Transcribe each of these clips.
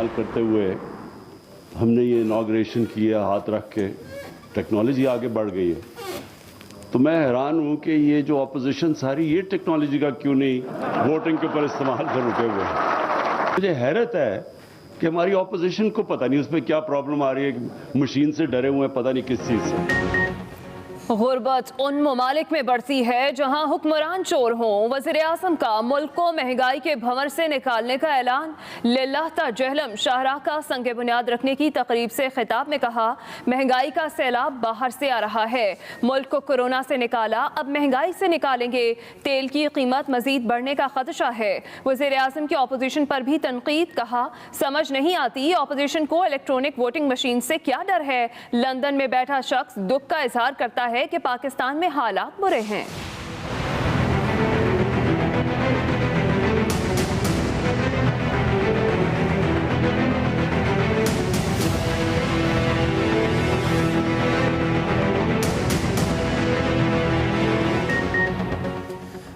इस्तेमाल करते हुए हमने ये इनाग्रेशन किया हाथ रख के। टेक्नोलॉजी आगे बढ़ गई है, तो मैं हैरान हूँ कि ये जो अपोजिशन सारी ये टेक्नोलॉजी का क्यों नहीं वोटिंग के ऊपर इस्तेमाल कर रुके हुए हैं। मुझे हैरत है कि हमारी अपोजिशन को पता नहीं उसमें क्या प्रॉब्लम आ रही है, मशीन से डरे हुए हैं, पता नहीं किस चीज़ से। गुर्बत उन ममालिक में बढ़ती है जहां हुक्मरान चोर हों। वज़ीर-ए-आज़म का मुल्क को महंगाई के भंवर से निकालने का ऐलान। लिल्लाह तजहलम शाहराह का संग बुनियाद रखने की तकरीब से खिताब में कहा, महंगाई का सैलाब बाहर से आ रहा है, मुल्क को कोरोना से निकाला, अब महंगाई से निकालेंगे। तेल की कीमत मजीद बढ़ने का खदशा है। वज़ीर-ए-आज़म की अपोजिशन पर भी तनकीद। कहा, समझ नहीं आती अपोजिशन को इलेक्ट्रॉनिक वोटिंग मशीन से क्या डर है। लंदन में बैठा शख्स दुख का इजहार करता है कि पाकिस्तान में हालात बुरे हैं।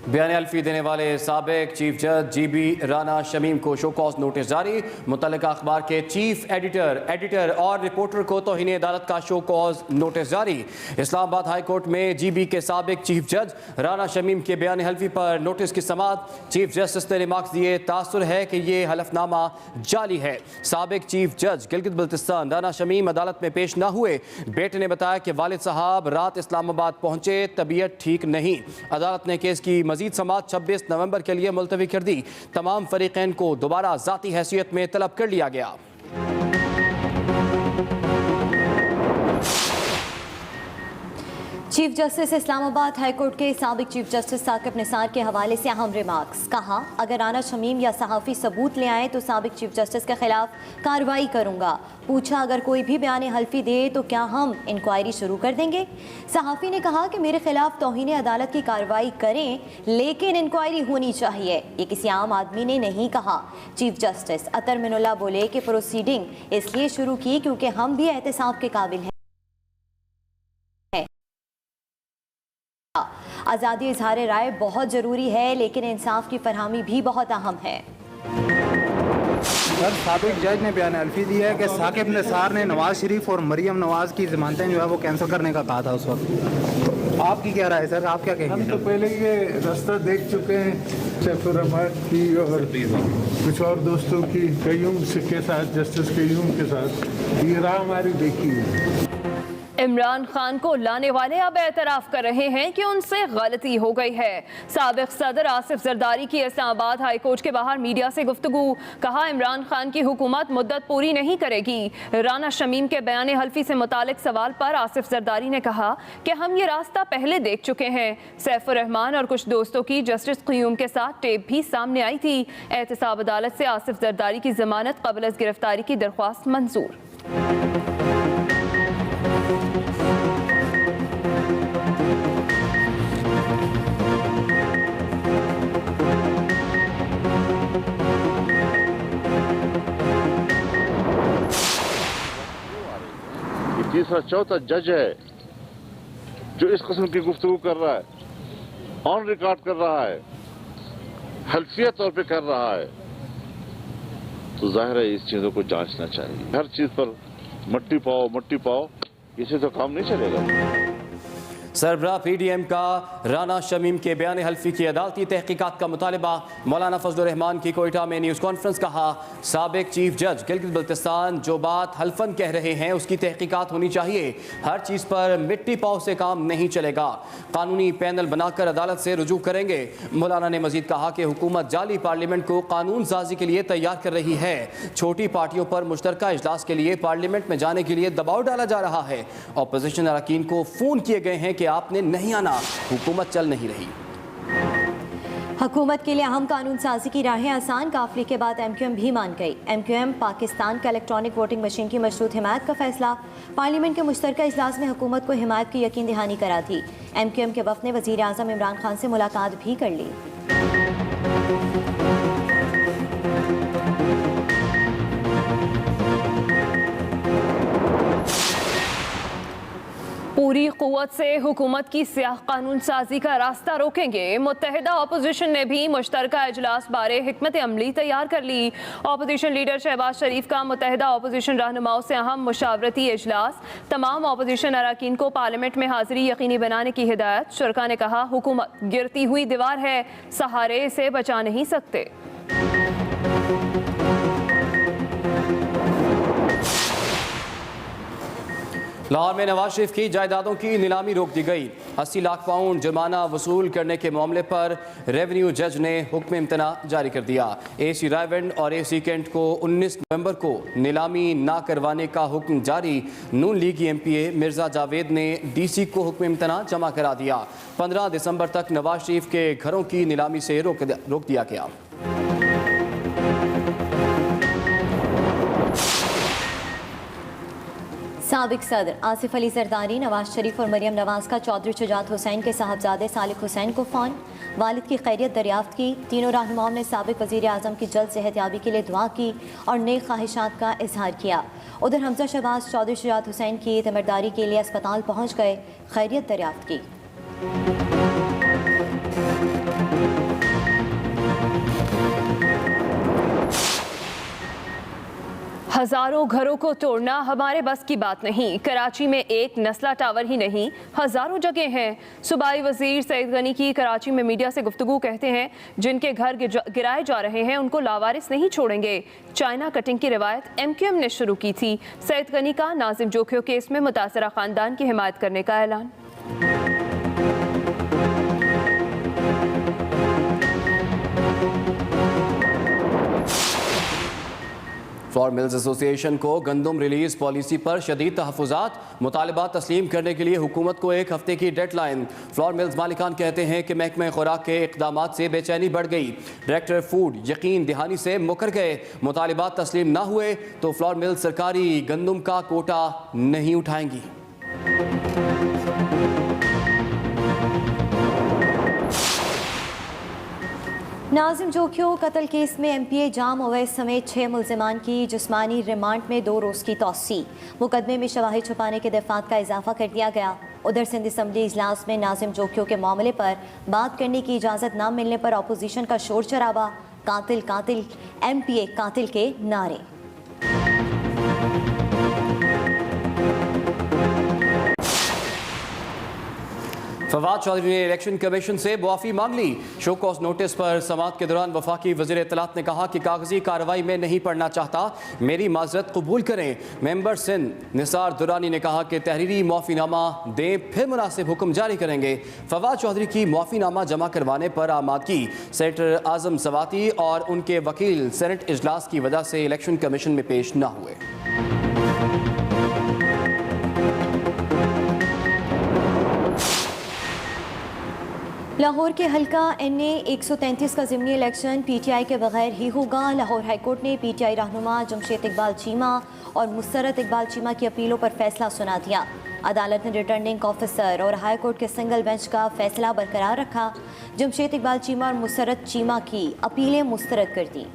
बयान हल्फी देने वाले साबिक चीफ जज जीबी राना शमीम को शो कॉज नोटिस जारी। मुतल्लिका अखबार के चीफ एडिटर और रिपोर्टर को तौहीन अदालत का शो कॉज नोटिस जारी। इस्लामाबाद हाई कोर्ट में जीबी के साबिक चीफ जज राना शमीम के बयान हल्फी पर नोटिस की समाअत। चीफ जस्टिस ने रिमार्क्स दिए, तासुर है कि ये हलफनामा जाली है। साबिक चीफ जज गिलगित बल्तिस्तान राना शमीम अदालत में पेश न हुए। बेटे ने बताया कि वालिद साहब रात इस्लामाबाद पहुंचे, तबीयत ठीक नहीं। अदालत ने केस की मजीद समाअत 26 नवंबर के लिए मुलतवी कर दी। तमाम फरीकैन को दोबारा जाती हैसियत में तलब कर लिया गया। Chief justice Islamabad high court के साबिक चीफ जस्टिस साकिब निसार के हवाले से अहम रिमार्क्स। कहा, अगर राना शमीम या सहाफ़ी सबूत ले आए तो साबिक चीफ जस्टिस के खिलाफ कार्रवाई करूंगा। पूछा, अगर कोई भी बयान हल्फी दे तो क्या हम इंक्वायरी शुरू कर देंगे। सहाफ़ी ने कहा कि मेरे खिलाफ तौहीन अदालत की कार्रवाई करें, लेकिन इंक्वायरी होनी चाहिए। ये किसी आम आदमी ने नहीं कहा। चीफ जस्टिस अतर मिनुल्लाह बोले कि प्रोसीडिंग इसलिए शुरू की क्योंकि हम भी एहतसाब के काबिल हैं। आज़ादी इजहार राय बहुत ज़रूरी है, लेकिन इंसाफ की फरहमी भी बहुत अहम है। सर, साबिक जज ने बयान हल्फी दिया है कि साकिब निसार ने नवाज शरीफ और मरियम नवाज की ज़मानतें जो है वो कैंसिल करने का कहा था उस वक्त। आपकी क्या राय है सर, आप क्या कहेंगे? हम तो पहले ये रास्ता देख चुके हैं सैफुर रहमान की और कुछ और दोस्तों की, कयूम के साथ, जस्टिस कयूम के साथ ये राह हमारी देखी है। इमरान खान को लाने वाले अब एतराफ़ कर रहे हैं कि उनसे गलती हो गई है। साबिक सदर आसिफ जरदारी की इस्लामाबाद हाई कोर्ट के बाहर मीडिया से गुफ्तगू। कहा, इमरान खान की हुकूमत मुद्दत पूरी नहीं करेगी। राना शमीम के बयान हल्फी से मुतालिक सवाल पर आसिफ जरदारी ने कहा कि हम ये रास्ता पहले देख चुके हैं। सैफुर रहमान और कुछ दोस्तों की जस्टिस क़यूम के साथ टेप भी सामने आई थी। एहतसाब अदालत से आसिफ जरदारी की जमानत क़ब्ल अज़ गिरफ्तारी की दरख्वास्त मंजूर। तीसरा चौथा जज है जो इस किस्म की गुफ्तगू कर रहा है, ऑन रिकॉर्ड कर रहा है, हल्फिया तौर पे कर रहा है, तो जाहिर है इस चीजों को जांचना चाहिए। हर चीज पर मट्टी पाओ, इसे तो काम नहीं चलेगा। सरबराह पीडीएम का राना शमीम के बयान हल्फी की अदालती तहकीकात का मुतालबा। मौलाना फजलुर रहमान की कोयटा में न्यूज़ कॉन्फ्रेंस। कहा, साबिक चीफ जज गिलगित बल्तिस्तान जो बात हल्फन कह रहे हैं उसकी तहकीकात होनी चाहिए। हर चीज़ पर मिट्टी पाव से काम नहीं चलेगा। कानूनी पैनल बनाकर अदालत से रुजू करेंगे। मौलाना ने मजीद कहा कि हुकूमत जाली पार्लियामेंट को कानून साजी के लिए तैयार कर रही है। छोटी पार्टियों पर मुश्तरका इजलास के लिए पार्लियामेंट में जाने के लिए दबाव डाला जा रहा है। अपोजिशन अरकान को फ़ोन किए गए हैं कि आपने नहीं आना, हुकूमत चल नहीं रही। हुकूमत के लिए अहम कानून साजी की राहें आसान। काफिले के बाद एमक्यूएम भी मान गई। एमक्यूएम पाकिस्तान का इलेक्ट्रॉनिक वोटिंग मशीन की मशरूत हिमायत का फैसला। पार्लियामेंट के मुश्तरका इजलास में हुकूमत को हिमायत की यकीन दहानी करा दी। एमक्यूएम के वफ़द ने वज़ीर आज़म इमरान खान से मुलाकात भी कर ली। पूरी क़ुव्वत से हुकूमत की स्याह कानून साजी का रास्ता रोकेंगे। मुत्तहिदा अपोजिशन ने भी मुश्तरका इजलास बारे हिकमत अमली तैयार कर ली। अपोजिशन लीडर शहबाज शरीफ का मुत्तहिदा अपोजिशन रहनुमाओं से अहम मुशावरती इजलास। तमाम अपोजिशन अरकान को पार्लियामेंट में हाजिरी यकीनी बनाने की हिदायत। शुरका ने कहा, हुकूमत गिरती हुई दीवार है, सहारे इसे बचा नहीं सकते। लाहौर में नवाज शरीफ की जायदादों की नीलामी रोक दी गई। 80 लाख पाउंड जुर्माना वसूल करने के मामले पर रेवेन्यू जज ने हुक्म इम्तना जारी कर दिया। AC रायवेंड और AC कैंट को 19 नवंबर को नीलामी ना करवाने का हुक्म जारी। नून लीग MPA मिर्जा जावेद ने DC को हुक्म इम्तना जमा करा दिया। 15 दिसंबर तक नवाज शरीफ के घरों की नीलामी से रोक दिया गया। साबिक सदर आसिफ अली जरदारी, नवाज शरीफ और मरियम नवाज का चौधरी शुजात हुसैन के साहबजादे सालिक हुसैन को फ़ोन। वालिद की खैरियत दरियाफ्त की। तीनों रहनुमाओं ने साबिक वज़ीर आज़म की जल्द सेहतयाबी के लिए दुआ की और नई ख्वाहिशात का इजहार किया। उधर हमजा शहबाज चौधरी शुजात हुसैन की तमरदारी के लिए अस्पताल पहुँच गए, खैरियत दरियाफ्त की। हजारों घरों को तोड़ना हमारे बस की बात नहीं। कराची में एक नस्ला टावर ही नहीं, हजारों जगह हैं। सूबाई वजीर सईद गनी की कराची में मीडिया से गुफ्तगू कहते हैं, जिनके घर गिराए जा रहे हैं उनको लावारिस नहीं छोड़ेंगे। चाइना कटिंग की रिवायत MQM ने शुरू की थी। सईद गनी का नाजिम जोखियों केस में मुतासरा खानदान की हिमायत करने का ऐलान। फ्लोर मिल्स एसोसिएशन को गंदम रिलीज पॉलिसी पर शदीद तहफ़्फ़ुज़ात। मुतालबात तस्लीम करने के लिए हुकूमत को 1 हफ्ते की डेडलाइन। फ्लोर मिल्स मालिकान कहते हैं कि महकमा खुराक के इक़दामात से बेचैनी बढ़ गई। डायरेक्टर फूड यकीन दहानी से मुकर गए। मुतालबात तस्लीम ना हुए तो फ्लोर मिल्स सरकारी गंदम का कोटा नहीं उठाएंगी। नाजिम जोखियों कत्ल केस में MPA जाम अवैस समेत 6 मुल्ज़िमान की जिस्मानी रिमांड में 2 रोज़ की तौसी। मुकदमे में शवाहिद छुपाने के दफ़ात का इजाफा कर दिया गया। उधर सिंध असम्बली इजलास में नाजिम जोखियों के मामले पर बात करने की इजाज़त न मिलने पर अपोजिशन का शोर शराबा। कातिल कातिल, MPA कातिल के नारे। फवाद चौधरी ने इलेक्शन कमीशन से मुआफ़ी मांग ली। शो कॉज नोटिस पर समाअत के दौरान वफाकी वज़ीर इत्तलात ने कहा कि कागजी कार्रवाई में नहीं पढ़ना चाहता, मेरी माजरत कबूल करें। मेंबर सिंध निसार दुरानी ने कहा कि तहरीरी मुआफ़ीनामा दें, फिर मुनासिब हुक्म जारी करेंगे। फवाद चौधरी की मुआफ़ीनामा जमा करवाने पर आमादगी। सेनेटर आज़म सवाती और उनके वकील सेनेट इजलास की वजह से इलेक्शन कमीशन में पेश न हुए। लाहौर के हल्का NA 133 का ज़िमनी इलेक्शन PTI के बगैर ही होगा। लाहौर हाईकोर्ट ने PTI रहनुमा जमशेद इकबाल चीमा और मुसरत इकबाल चीमा की अपीलों पर फैसला सुना दिया। अदालत ने रिटर्निंग ऑफिसर और हाई कोर्ट के सिंगल बेंच का फैसला बरकरार रखा। जमशेद इकबाल चीमा और मुसरत चीमा की अपीलें मुस्तरद कर दी।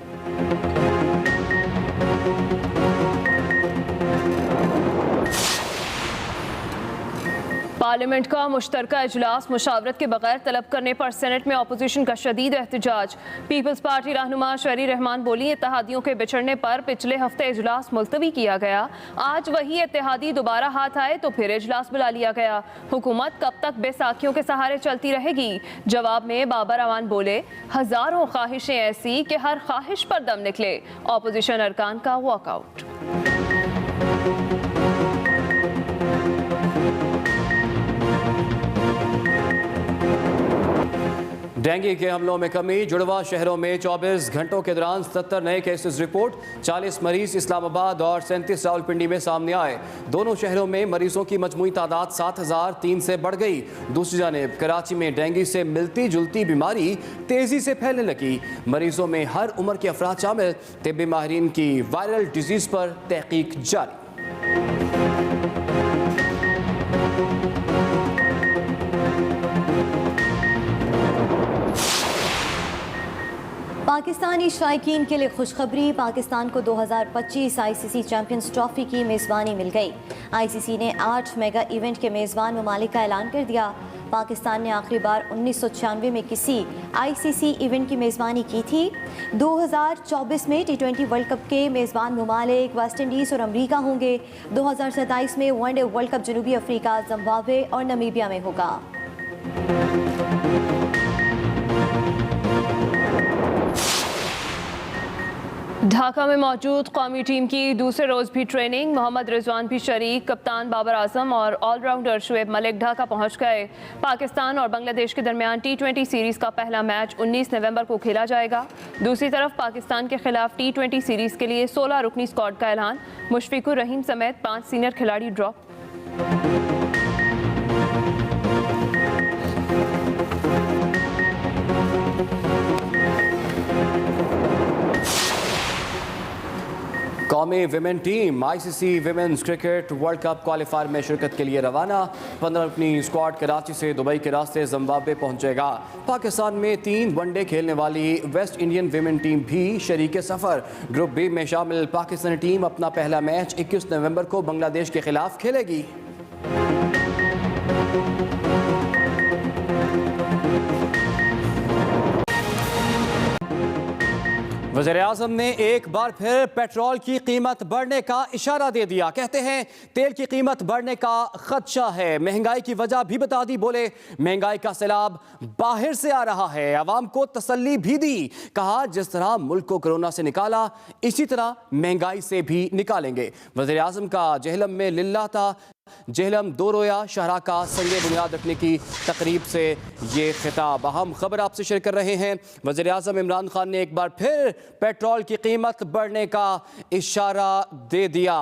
पार्लियामेंट का मुश्तरका इजलास मुशावरत के बगैर तलब करने पर सेनेट में अपोजिशन का शदीद एहतजाज। पीपल्स पार्टी रहनुमा शहरी रहमान बोली, इत्तेहादियों के बिछड़ने पर पिछले हफ्ते इजलास मुलतवी किया गया। आज वही इत्तेहादी दोबारा हाथ आए तो फिर इजलास बुला लिया गया। हुकूमत कब तक बेसाखियों के सहारे चलती रहेगी? जवाब में बाबर अवान बोले, हजारों ख्वाहिशें ऐसी कि हर ख्वाहिश पर दम निकले। अपोजिशन अरकान का वॉकआउट। डेंगू के हमलों में कमी। जुड़वा शहरों में 24 घंटों के दौरान 77 नए केसेस रिपोर्ट। 40 मरीज इस्लामाबाद और 37 रावलपिंडी में सामने आए। दोनों शहरों में मरीजों की मजमूई तादाद 7003 से बढ़ गई। दूसरी जानिब कराची में डेंगू से मिलती जुलती बीमारी तेजी से फैलने लगी। मरीजों में हर उम्र के अफराद शामिल। तिब्बी माहिरीन की वायरल डिजीज पर तहकीक जारी। पाकिस्तानी शायकीन के लिए खुशखबरी, पाकिस्तान को 2025 आईसीसी चैंपियंस ट्रॉफी की मेज़बानी मिल गई। आईसीसी ने 8 मेगा इवेंट के मेज़बान ममालिक का ऐलान कर दिया। पाकिस्तान ने आखिरी बार 1996 में किसी आईसीसी इवेंट की मेज़बानी की थी। 2024 में T20 वर्ल्ड कप के मेज़बान ममालिक वेस्ट इंडीज़ और अमरीका होंगे। 2027 में वनडे वर्ल्ड कप जनूबी अफ्रीका, जिम्बाब्वे और नमीबिया में होगा। ढाका में मौजूद कौमी टीम की दूसरे रोज़ भी ट्रेनिंग। मोहम्मद रिजवान भी शरीक, कप्तान बाबर आजम और ऑलराउंडर शुएब मलिक ढाका पहुंच गए। पाकिस्तान और बांग्लादेश के दरमियान T20 सीरीज़ का पहला मैच 19 नवंबर को खेला जाएगा। दूसरी तरफ पाकिस्तान के खिलाफ T20 सीरीज़ के लिए 16 रुकनी स्क्वाड का ऐलान। मुशफिकुर रहीम समेत 5 सीनियर खिलाड़ी ड्रॉप। कौमी women team ICC women's cricket world cup qualifier में शिरकत के लिए रवाना। 15 रुकनी स्क्वाड कराची से दुबई के रास्ते जिम्बाब्वे पहुंचेगा। पाकिस्तान में 3 वनडे खेलने वाली वेस्ट इंडियन विमेन टीम भी शरीक सफ़र। ग्रुप बी में शामिल पाकिस्तानी टीम अपना पहला मैच 21 नवंबर को बांग्लादेश के खिलाफ खेलेगी। वज़ीर-ए-आज़म ने एक बार फिर पेट्रोल की कीमत बढ़ने का इशारा दे दिया। कहते हैं तेल की कीमत बढ़ने का खदशा है। महंगाई की वजह भी बता दी। बोले महंगाई का सैलाब बाहर से आ रहा है। आवाम को तसल्ली भी दी। कहा जिस तरह मुल्क को कोरोना से निकाला इसी तरह महंगाई से भी निकालेंगे। वज़ीर-ए-आज़म का जेहलम में लिल्लाह था। जेहलम 2 रोज़ा शाहराह का संगे बुनियाद रखने की तकरीब से ये खिताब। अहम खबर आपसे शेयर कर रहे हैं। वज़ीर-ए-आज़म इमरान खान ने एक बार फिर पेट्रोल की कीमत बढ़ने का इशारा दे दिया।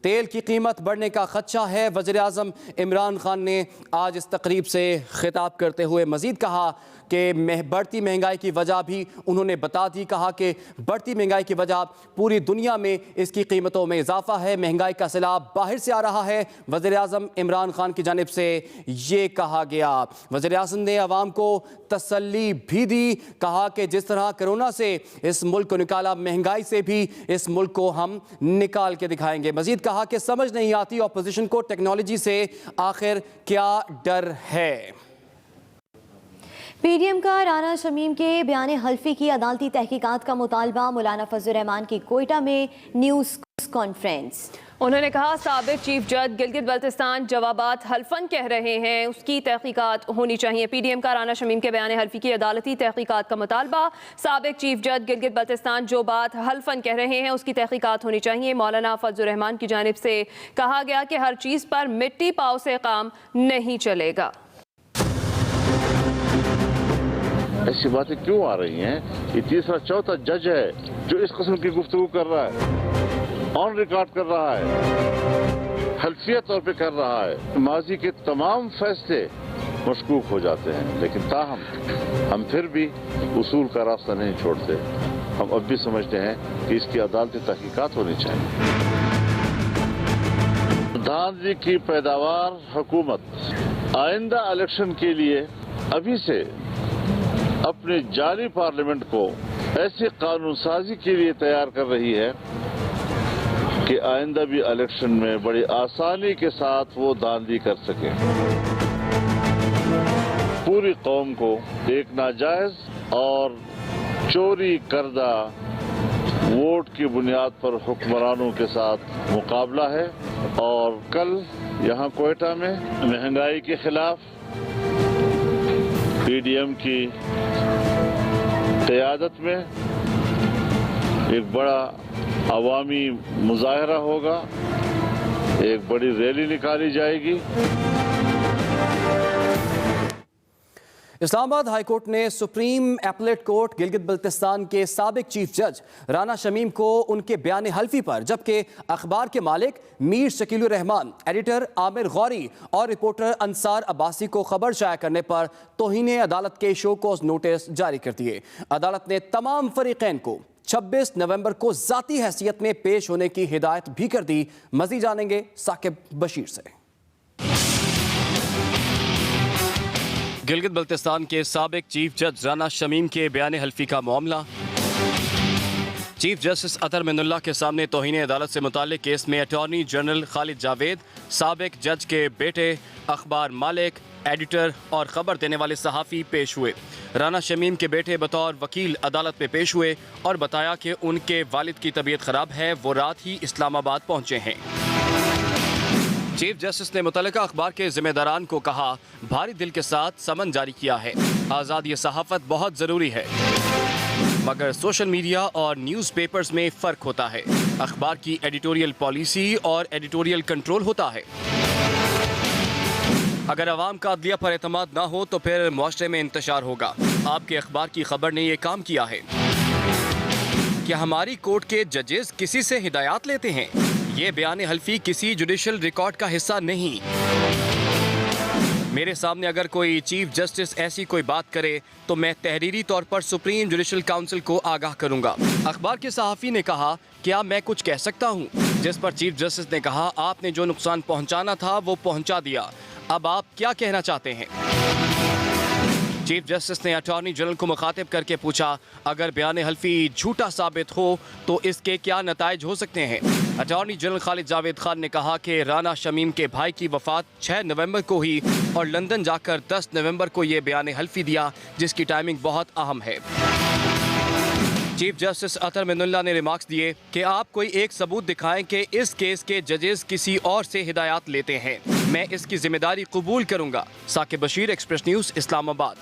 तेल की कीमत बढ़ने का खदशा है। वज़ीर-ए-आज़म इमरान खान ने आज इस तकरीब से खिताब करते हुए मज़ीद कहा कि बढ़ती महंगाई की वजह भी उन्होंने बता दी। कहा कि बढ़ती महंगाई की वजह पूरी दुनिया में इसकी कीमतों में इजाफा है। महंगाई का सैलाब बाहर से आ रहा है। वज़ीर-ए-आज़म इमरान खान की जानिब से ये कहा गया। वज़ीर-ए-आज़म ने आवाम को तसल्ली भी दी। कहा कि जिस तरह कोरोना से इस मुल्क को निकाला महंगाई से भी इस मुल्क को हम निकाल के दिखाएंगे। मज़ीद कहा कि समझ नहीं आती अपोजिशन को टेक्नोलॉजी से आखिर क्या डर है। पीडीएम का राना शमीम के बयान हल्फी की अदालती तहकीकात का मुतालबा। मौलाना फजल रहमान की कोयटा में न्यूज़ कॉन्फ्रेंस। उन्होंने कहा साबिक चीफ जज गिलगित बल्तिस्तान जवाबात हल्फन कह रहे हैं, उसकी तहकीकात होनी चाहिए। पीडीएम का राना शमीम के बयान हल्फी की अदालती तहकीकात का मुतालबा। साबिक चीफ जज गिलगित बल्तिस्तान जो बात हल्फन कह रहे हैं उसकी तहकीकात होनी चाहिए। मौलाना फजल रहमान की जानिब से कहा गया कि हर चीज़ पर मिट्टी पाव से काम नहीं चलेगा। ऐसी बातें क्यों आ रही हैं? ये तीसरा चौथा जज है जो इस किस्म की गुफ्तगू कर रहा है, ऑन रिकॉर्ड कर रहा है, हल्फिया तौर पे कर रहा है। माजी के तमाम फैसले मशकूक हो जाते हैं, लेकिन ताहम हम फिर भी उसूल का रास्ता नहीं छोड़ते। हम अब भी समझते हैं कि इसकी अदालती तहकीकात होनी चाहिए। धांधली की पैदावार हुकूमत आइंदा इलेक्शन के लिए अभी से अपने जारी पार्लियामेंट को ऐसी कानून साजी के लिए तैयार कर रही है कि आइंदा भी इलेक्शन में बड़ी आसानी के साथ वो धांधली कर सके। पूरी कौम को एक नाजायज और चोरी करदा वोट की बुनियाद पर हुक्मरानों के साथ मुकाबला है। और कल यहाँ कोयटा में महंगाई के खिलाफ पीडीएम की क़यादत में एक बड़ा अवामी मुजाहरा होगा, एक बड़ी रैली निकाली जाएगी। इस्लामाबाद हाई कोर्ट ने supreme appellate court Gilgit Baltistan के साबिक चीफ जज राना शमीम को उनके बयान हल्फी पर, जबकि अखबार के मालिक मीर शकीलुर रहमान, एडिटर आमिर गौरी और रिपोर्टर अंसार अब्बासी को खबर शाया करने पर तौहीन अदालत के शो कॉज नोटिस जारी कर दिए। अदालत ने तमाम फरीकैन को 26 नवंबर को जाती हैसियत में पेश होने की हिदायत भी कर दी। मज़ीद जानेंगे साकिब बशीर से। गिलगित बल्तिस्तान के साबिक चीफ जज राना शमीम के बयान हल्फी का मामला। चीफ जस्टिस अतर मिनुल्लाह के सामने तौहीन अदालत से मुताल्लिक केस में अटॉर्नी जनरल खालिद जावेद, साबिक जज के बेटे अखबार मालिक, एडिटर और खबर देने वाले सहाफ़ी पेश हुए। राना शमीम के बेटे बतौर वकील अदालत में पेश हुए और बताया कि उनके वालिद की तबीयत ख़राब है, वो रात ही इस्लामाबाद पहुँचे हैं। चीफ जस्टिस ने मुतल्लिका अखबार के जिम्मेदारान को कहा, भारी दिल के साथ समन जारी किया है। आज़ादी सहाफ़त बहुत ज़रूरी है, मगर सोशल मीडिया और न्यूज़पेपर्स में फ़र्क होता है। अखबार की एडिटोरियल पॉलिसी और एडिटोरियल कंट्रोल होता है। अगर अवाम का अदलिया पर एतमाद ना हो तो फिर मुआशरे में इंतशार होगा। आपके अखबार की खबर ने ये काम किया है। क्या हमारी कोर्ट के जजेस किसी से हिदायत लेते हैं? ये बयान हल्फी किसी जुडिशल रिकॉर्ड का हिस्सा नहीं। मेरे सामने अगर कोई चीफ जस्टिस ऐसी कोई बात करे तो मैं तहरीरी तौर पर सुप्रीम जुडिशल काउंसिल को आगाह करूंगा। अखबार के सहाफ़ी ने कहा, क्या मैं कुछ कह सकता हूं? जिस पर चीफ जस्टिस ने कहा, आपने जो नुकसान पहुंचाना था वो पहुंचा दिया, अब आप क्या कहना चाहते हैं? चीफ जस्टिस ने अटॉर्नी जनरल को मुखातिब करके पूछा, अगर बयान हल्फी झूठा साबित हो तो इसके क्या नताइज हो सकते हैं? अटॉर्नी जनरल खालिद जावेद खान ने कहा कि राना शमीम के भाई की वफात 6 नवंबर को हुई और लंदन जाकर 10 नवंबर को ये बयान हल्फी दिया, जिसकी टाइमिंग बहुत अहम है। चीफ जस्टिस अतर मिनुल्लाह ने रिमार्क्स दिए कि आप कोई एक सबूत दिखाएं कि इस केस के जजेस किसी और से हिदायत लेते हैं, मैं इसकी जिम्मेदारी कबूल करूंगा। Saqib Bashir, express news, Islamabad.